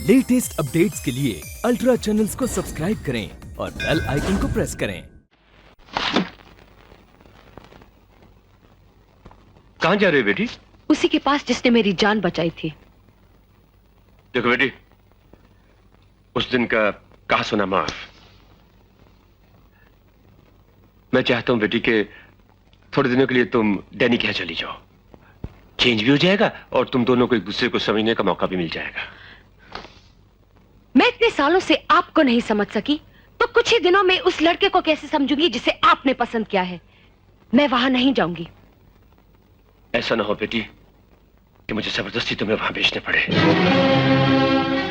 Latest updates के लिए ultra channels को सब्सक्राइब करें और बेल आइकन को प्रेस करें। कहाँ जा रहे हो बेटी? उसी के पास जिसने मेरी जान बचाई थी। देखो बेटी, उस दिन का कहा सुना माफ। मैं चाहता हूं बेटी के थोड़े दिनों के लिए तुम डैनी के यहाँ चली जाओ। चेंज भी हो जाएगा और तुम दोनों को एक दूसरे को समझने का मौका भी मिल जाएगा। मैं इतने सालों से आपको नहीं समझ सकी तो कुछ ही दिनों में उस लड़के को कैसे समझूंगी जिसे आपने पसंद किया है। मैं वहां नहीं जाऊंगी। ऐसा ना हो बेटी कि मुझे जबरदस्ती तुम्हें वहां भेजने पड़े।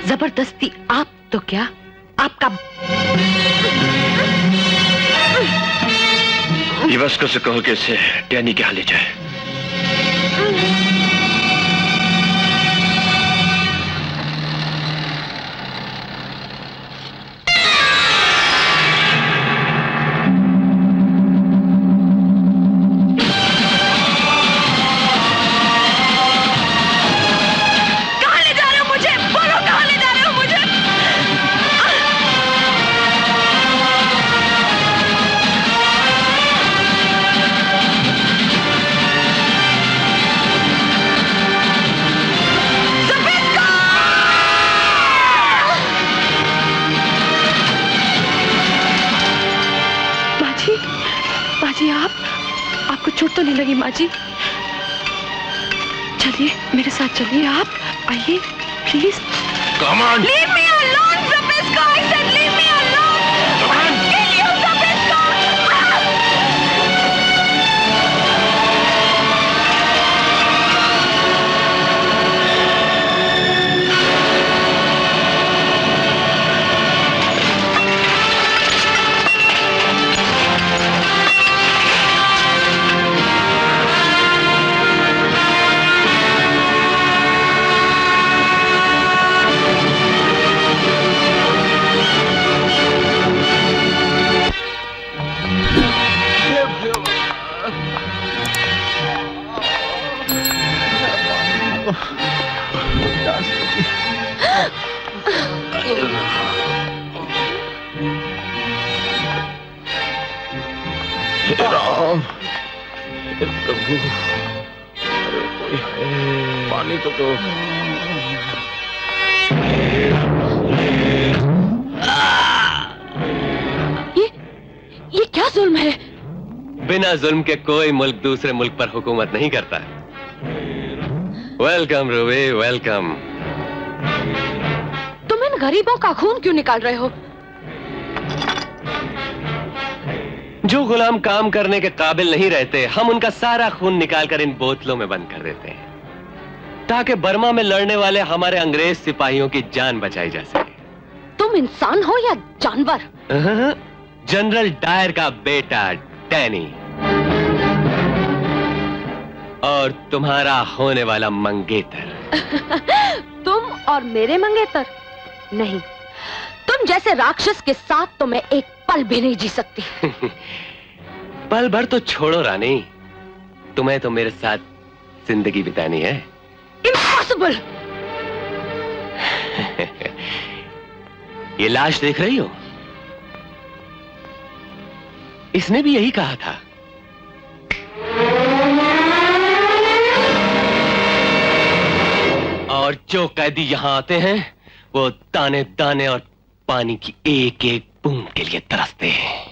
जबरदस्ती आप तो क्या, आपका इवास्को से कहो कि इसे डैनी के यहाँ ले जाए। माजी, आपको चोट तो नहीं लगी माजी? चलिए मेरे साथ चलिए, आप आइए please. Come on! Leave me alone, Zabisco! I said leave me alone! Come on! I'll kill you, Zabisco! Ram, प्रभु, कोई है? पानी तो दो। ये क्या जुल्म है? बिना जुल्म के कोई मुल्क दूसरे मुल्क पर हुकूमत नहीं करता। Welcome Ruby, welcome. तुम इन गरीबों का खून क्यों निकाल रहे हो? जो गुलाम काम करने के काबिल नहीं रहते, हम उनका सारा खून निकालकर इन बोतलों में बंद कर देते हैं ताकि बर्मा में लड़ने वाले हमारे अंग्रेज सिपाहियों की जान बचाई जा सके। तुम इंसान हो या जानवर? जनरल डायर का बेटा डैनी और तुम्हारा होने वाला मंगेतर। तुम और मेरे मंगेतर? नहीं, तुम जैसे राक्षस के साथ तो मैं एक पल भी नहीं जी सकती। पल भर तो छोड़ो रानी, तुम्हें तो मेरे साथ जिंदगी बितानी है। इम्पॉसिबल! ये लाश देख रही हो? इसने भी यही कहा था। और जो कैदी यहां आते हैं वो दाने दाने और पानी की एक एक बूंद के लिए तरसते हैं।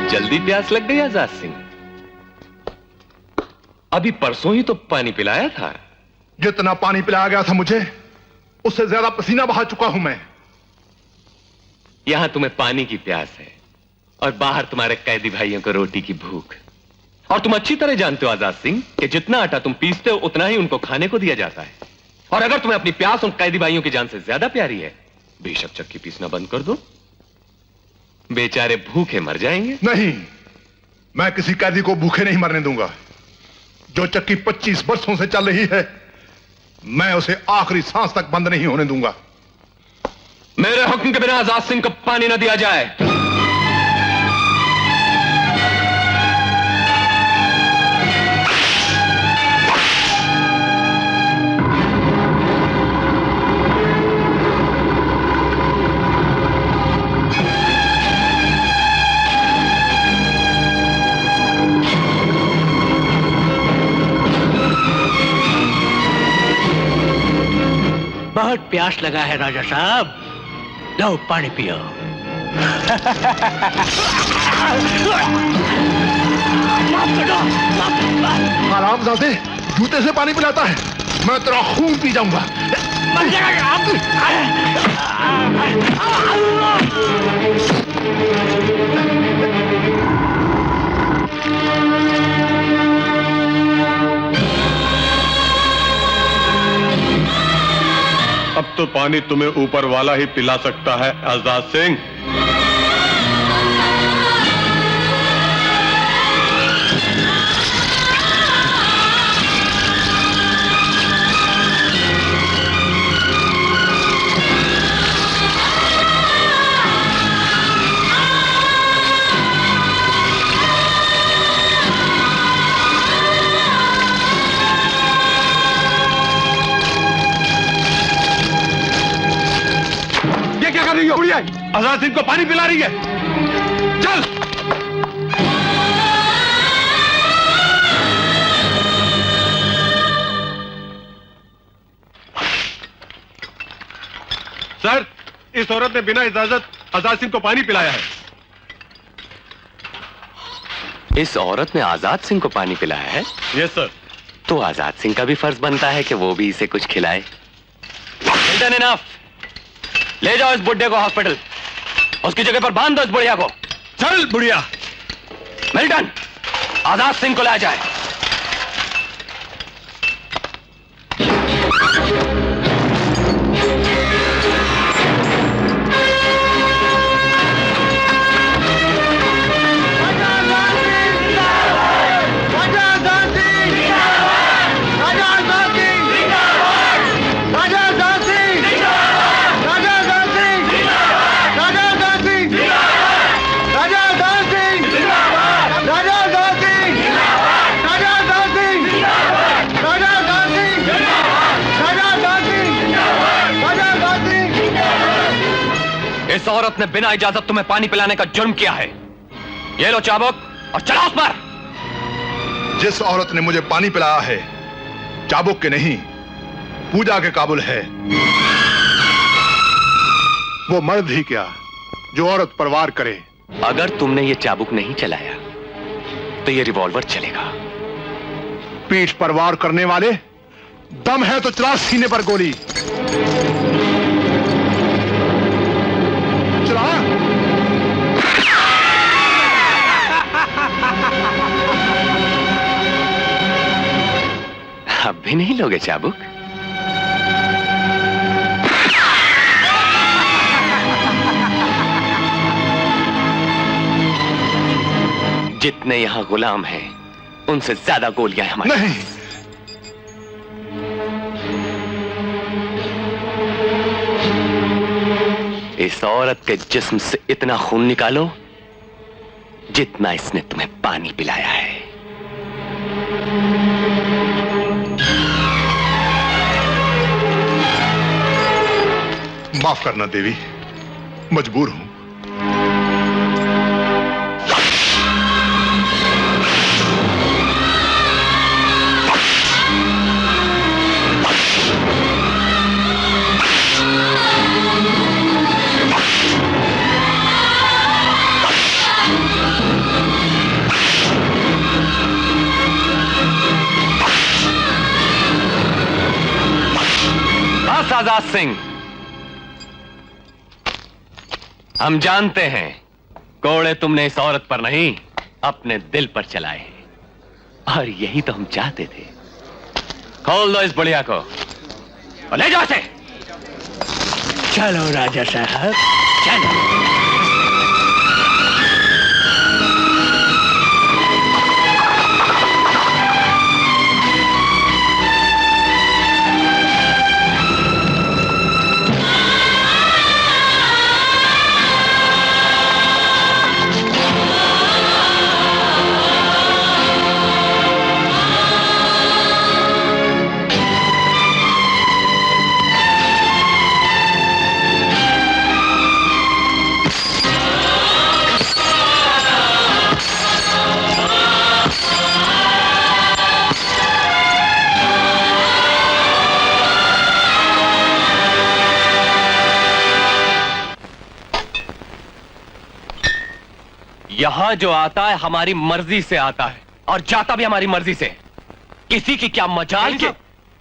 जल्दी प्यास लग गई आजाद सिंह? अभी परसों ही तो पानी पिलाया था। जितना पानी पिलाया गया था मुझे, उससे ज्यादा पसीना बहा चुका हूं मैं। यहां तुम्हें पानी की प्यास है और बाहर तुम्हारे कैदी भाइयों को रोटी की भूख। और तुम अच्छी तरह जानते हो आजाद सिंह कि जितना आटा तुम पीसते हो उतना ही उनको खाने को दिया जाता है। और अगर तुम्हें अपनी प्यास उन कैदी भाइयों की जान से ज्यादा प्यारी है, बेशक चक्की पीसना बंद कर दो, बेचारे भूखे मर जाएंगे। नहीं, मैं किसी कैदी को भूखे नहीं मरने दूंगा। जो चक्की 25 वर्षों से चल रही है, मैं उसे आखिरी सांस तक बंद नहीं होने दूंगा। मेरे हुक्म के बिना आजाद सिंह को पानी न दिया जाए। बहुत प्यास लगा है राजा साहब, लो पानी पियो। हरामजादे, जूते से पानी पिलाता है, मैं तेरा खून पी जाऊंगा। अब तो पानी तुम्हें ऊपर वाला ही पिला सकता है आजाद सिंह। बुढ़िया आजाद सिंह को पानी पिला रही है। चल। सर, इस औरत ने बिना इजाजत आजाद सिंह को पानी पिलाया है। इस औरत ने आजाद सिंह को पानी पिलाया है? Yes sir. तो आजाद सिंह का भी फर्ज बनता है कि वो भी इसे कुछ खिलाए। इनफ, ले जाओ इस बुढ़े को हॉस्पिटल, उसकी जगह पर बांध दो इस बुढ़िया को। चल बुढ़िया। मिल्टन, आजाद सिंह को लाया जाए। इस औरत ने बिना इजाजत तुम्हें पानी पिलाने का जुर्म किया है। ये लो चाबुक और चलाओ उस पर। जिस औरत ने मुझे पानी पिलाया है, चाबुक के नहीं, पूजा के काबुल है। वो मर्द ही क्या जो औरत पर वार करे। अगर तुमने ये चाबुक नहीं चलाया तो ये रिवॉल्वर चलेगा। पीठ पर वार करने वाले, दम है तो चला सीने पर गोली। चला। अब भी नहीं लोगे चाबुक? जितने यहां गुलाम हैं, उनसे ज्यादा गोलियां हमारी। नहीं, इस औरत के जिस्म से इतना खून निकालो जितना इसने तुम्हें पानी पिलाया है। माफ करना देवी, मजबूर हूं। बस आजाद सिंह, हम जानते हैं कोड़े तुमने इस औरत पर नहीं अपने दिल पर चलाए हैं और यही तो हम चाहते थे। खोल दो इस बुढ़िया को और ले जाओ इसे। चलो राजा साहब चलो। यहां जो आता है हमारी मर्जी से आता है और जाता भी हमारी मर्जी से। किसी की क्या मजाल के।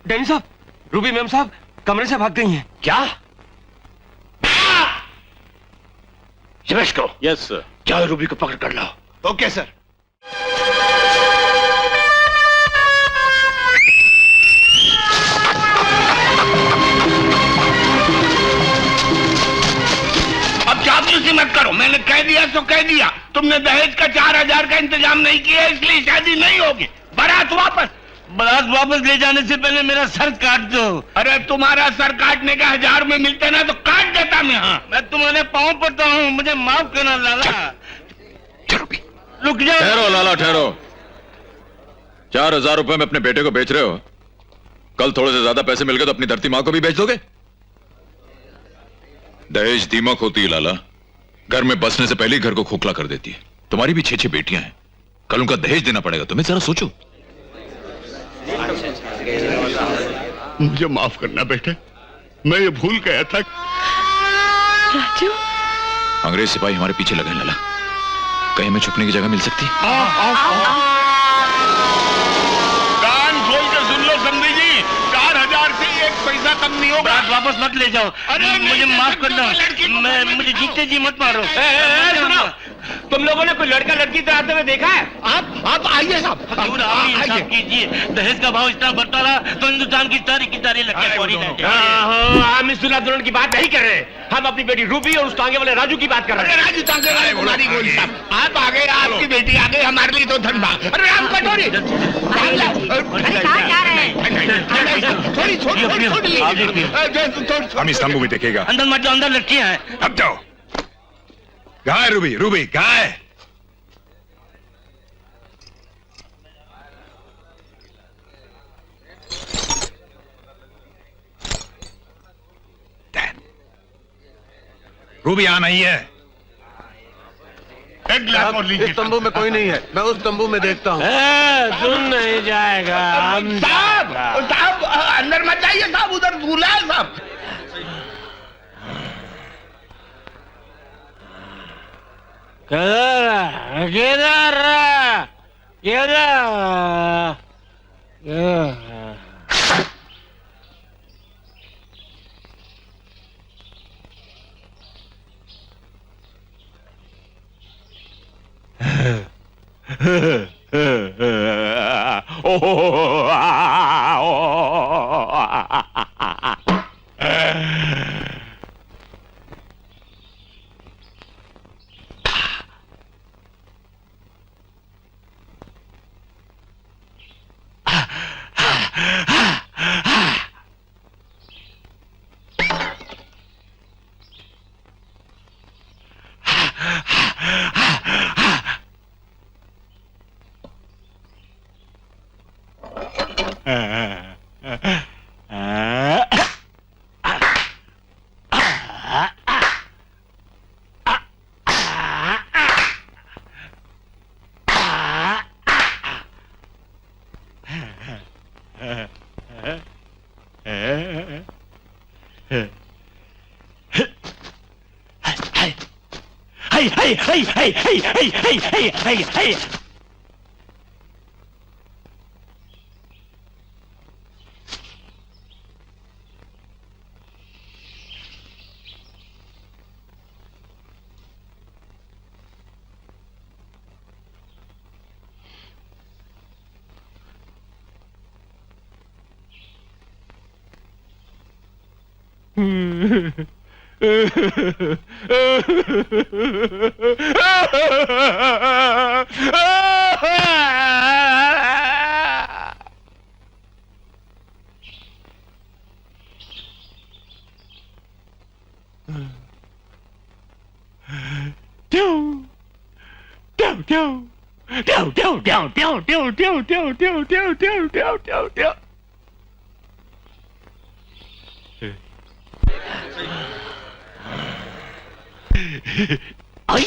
डैनी साहब, रूबी मैम साहब कमरे से भाग गई हैं। क्या? रमेश को यस सर। जाओ रूबी को पकड़ कर लाओ। Okay sir. अब चापलूसी मत करो, मैंने कह दिया तो कह दिया। तुमने दहेज का 4000 का इंतजाम नहीं किया, इसलिए शादी नहीं होगी। बारात वापस ले जाने से पहले मेरा सर काट दो। अरे तुम्हारा सर काटने का 1000 में मिलते ना तो काट देता मैं। हाँ, मैं तुम्हारे पाँव पड़ता हूँ, मुझे माफ करना लाला। रुक जाओ। ठहरो लाला ठहरो। 4000 रुपए में अपने बेटे को बेच रहे हो। कल थोड़े से ज्यादा पैसे मिल गए तो अपनी धरती माँ को भी बेच दोगे। दहेज दीमक होती है लाला, घर में बसने से पहले ही घर को खोखला कर देती है। तुम्हारी भी 6 बेटियां हैं, कल उनका दहेज देना पड़ेगा तुम्हें, जरा सोचो। मुझे माफ करना बेटे, मैं ये भूल गया था। राजू, अंग्रेज सिपाही हमारे पीछे लगे हैं लाला, कहीं हमें छुपने की जगह मिल सकती है? कान खोल कर सुन लो समझी जी, 4000 से 1 पैसा कम नहीं होगा। वापस मत ले जाओ। अरे मुझे माफ करना, मुझे जीते जी मत मारो। सुनो, तुम लोगों ने कोई लड़का लड़की से आते हुए देखा है? आप आइए साहब, इंसाफ कीजिए। दहेज का भाव इतना बढ़ता रहा तो हिंदुस्तान की सारी हम इस दुल्हन की बात नहीं कर रहे, हम अपनी बेटी रूबी और उस टांगे वाले राजू की बात कर रहे हैं। राजू टांगे वाले तुम्हारी गोली साहब, आप आ गए, आपकी बेटी आ गई, हमारे लिए तो धनबाद। अरे राम कटोरी, कहाँ जा रहे हैं? थोड़ी हम इस तंबू में देखेगा। अंदर मत जाओ, अंदर लड़कियां हैं। अब जाओ। कहाँ है रूबी? रूबी कहाँ है? रूबी यहाँ नहीं है। एक गिलास और लीजिए। इस तंबू में कोई नहीं है, मैं उस तंबू में देखता हूँ। सुन नहीं जाएगा। साहब साहब अंदर मत जाइए साहब, उधर दूल्हा है साहब। आई